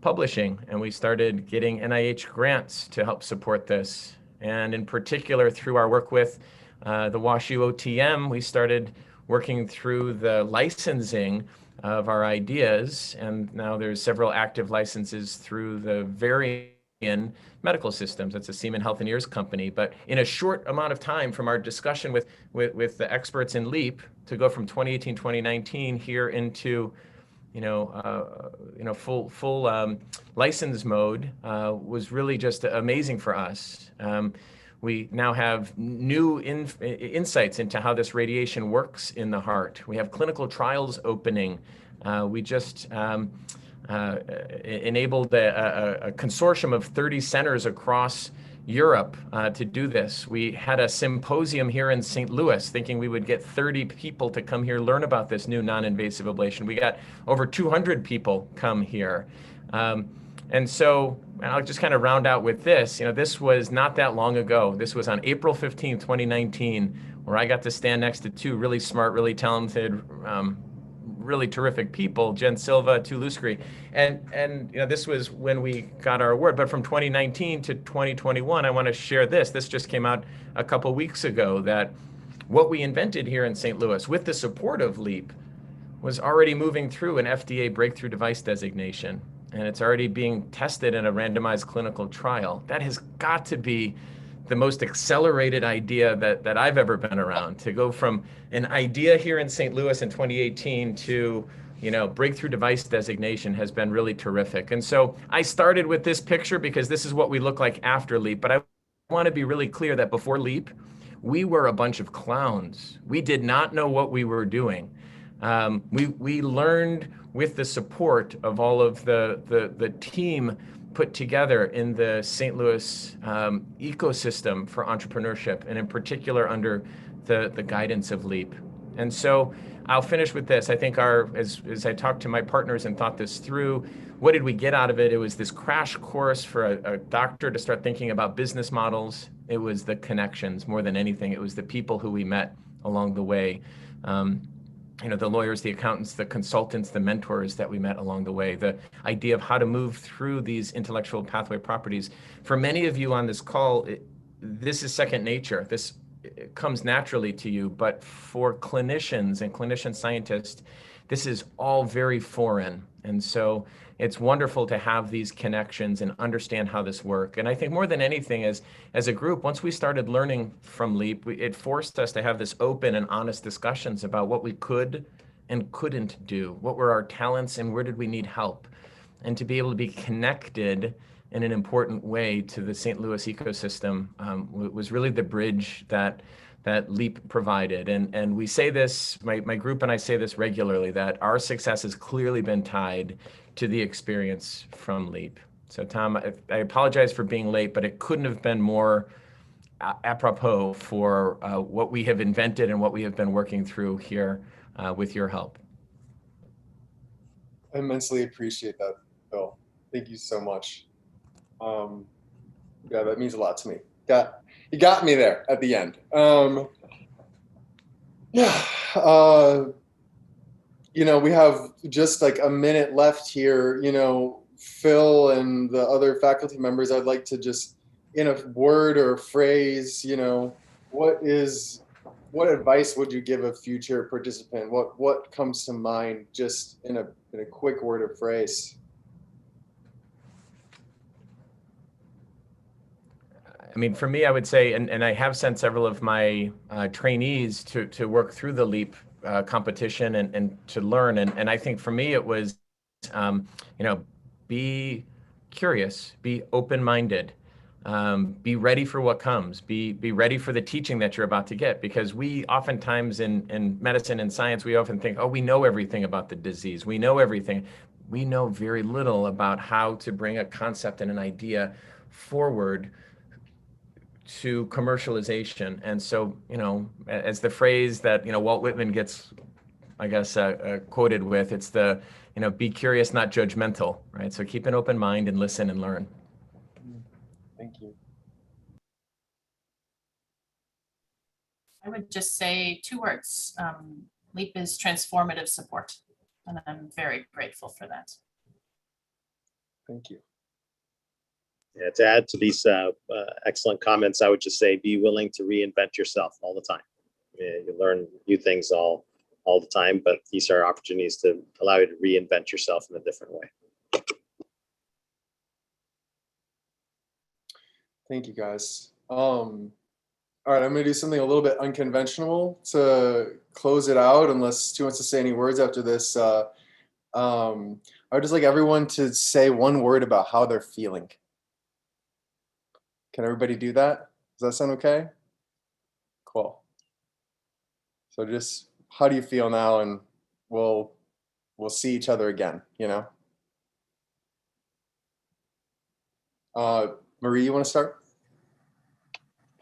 publishing, and we started getting NIH grants to help support this. And in particular, through our work with the WashU OTM, we started working through the licensing of our ideas. And now there's several active licenses through the Varian Medical Systems. That's a Seaman Health and Ears company. But in a short amount of time from our discussion with the experts in LEAP to go from 2018, 2019 here into full license mode was really just amazing for us. We now have new insights into how this radiation works in the heart. We have clinical trials opening. We just enabled a consortium of 30 centers across Europe to do this. We had a symposium here in St. Louis thinking we would get 30 people to come here learn about this new non-invasive ablation. We got over 200 people come here. And so I'll just kind of round out with this. This was not that long ago. This was on April 15, 2019, where I got to stand next to 2 really smart, really talented, really terrific people, Jen Silva, Tu Luscri. And this was when we got our award. But from 2019 to 2021, I want to share this. This just came out a couple weeks ago, that what we invented here in St. Louis with the support of LEAP was already moving through an FDA breakthrough device designation. And it's already being tested in a randomized clinical trial. That has got to be the most accelerated idea that I've ever been around, to go from an idea here in St. Louis in 2018 to, breakthrough device designation has been really terrific. And so I started with this picture because this is what we look like after LEAP, but I want to be really clear that before LEAP, we were a bunch of clowns. We did not know what we were doing. We learned with the support of all of the team put together in the St. Louis ecosystem for entrepreneurship, and in particular under the guidance of LEAP. And so I'll finish with this. I think as I talked to my partners and thought this through, what did we get out of it? It was this crash course for a doctor to start thinking about business models. It was the connections more than anything. It was the people who we met along the way. The lawyers, the accountants, the consultants, the mentors that we met along the way, the idea of how to move through these intellectual pathway properties. For many of you on this call, this is second nature. This comes naturally to you, but for clinicians and clinician scientists, this is all very foreign. And so it's wonderful to have these connections and understand how this works. And I think more than anything, as a group, once we started learning from LEAP, it forced us to have this open and honest discussions about what we could and couldn't do, what were our talents and where did we need help, and to be able to be connected in an important way to the St. Louis ecosystem was really the bridge that LEAP provided. And we say this, my group and I say this regularly, that our success has clearly been tied to the experience from LEAP. So Tom, I apologize for being late, but it couldn't have been more apropos for what we have invented and what we have been working through here with your help. I immensely appreciate that, Bill. Thank you so much. Yeah, that means a lot to me. You got me there at the end. We have just like a minute left here. Phil and the other faculty members, I'd like to just, in a word or a phrase, what advice would you give a future participant? What comes to mind just in a quick word or phrase? I mean, for me, I would say, and I have sent several of my trainees to work through the LEAP competition and to learn. And I think for me, it was, be curious, be open-minded, be ready for what comes, be ready for the teaching that you're about to get. Because we oftentimes in medicine and science, we often think, oh, we know everything about the disease. We know everything. We know very little about how to bring a concept and an idea forward to commercialization. And so, as the phrase that, Walt Whitman gets, I guess, quoted with, it's the, be curious, not judgmental, right? So keep an open mind and listen and learn. Thank you. I would just say 2 words. LEAP is transformative support, and I'm very grateful for that. Thank you. Yeah, to add to these excellent comments, I would just say be willing to reinvent yourself all the time. You learn new things all the time, but these are opportunities to allow you to reinvent yourself in a different way. Thank you, guys. All right, I'm gonna do something a little bit unconventional to close it out, unless Stu wants to say any words after this. I would just like everyone to say 1 word about how they're feeling. Can everybody do that? Does that sound okay? Cool. So just, how do you feel now? And we'll see each other again, Marie, you want to start?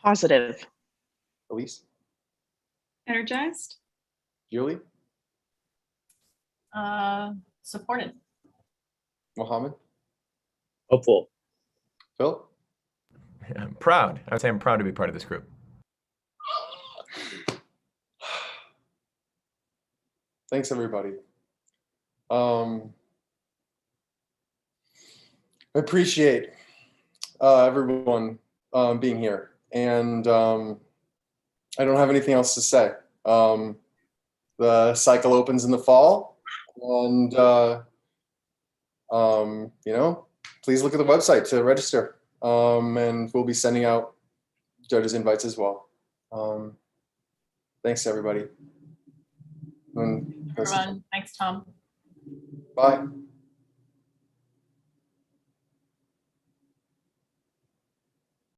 Positive. Elise? Energized? Julie? Supported. Mohammed? Hopeful. Phil? I'm proud. I would say I'm proud to be part of this group. Thanks, everybody. I appreciate everyone being here, and I don't have anything else to say. The cycle opens in the fall, and please look at the website to register, and we'll be sending out judges invites as well. Thanks, everybody. And Everyone, thanks, Tom. bye.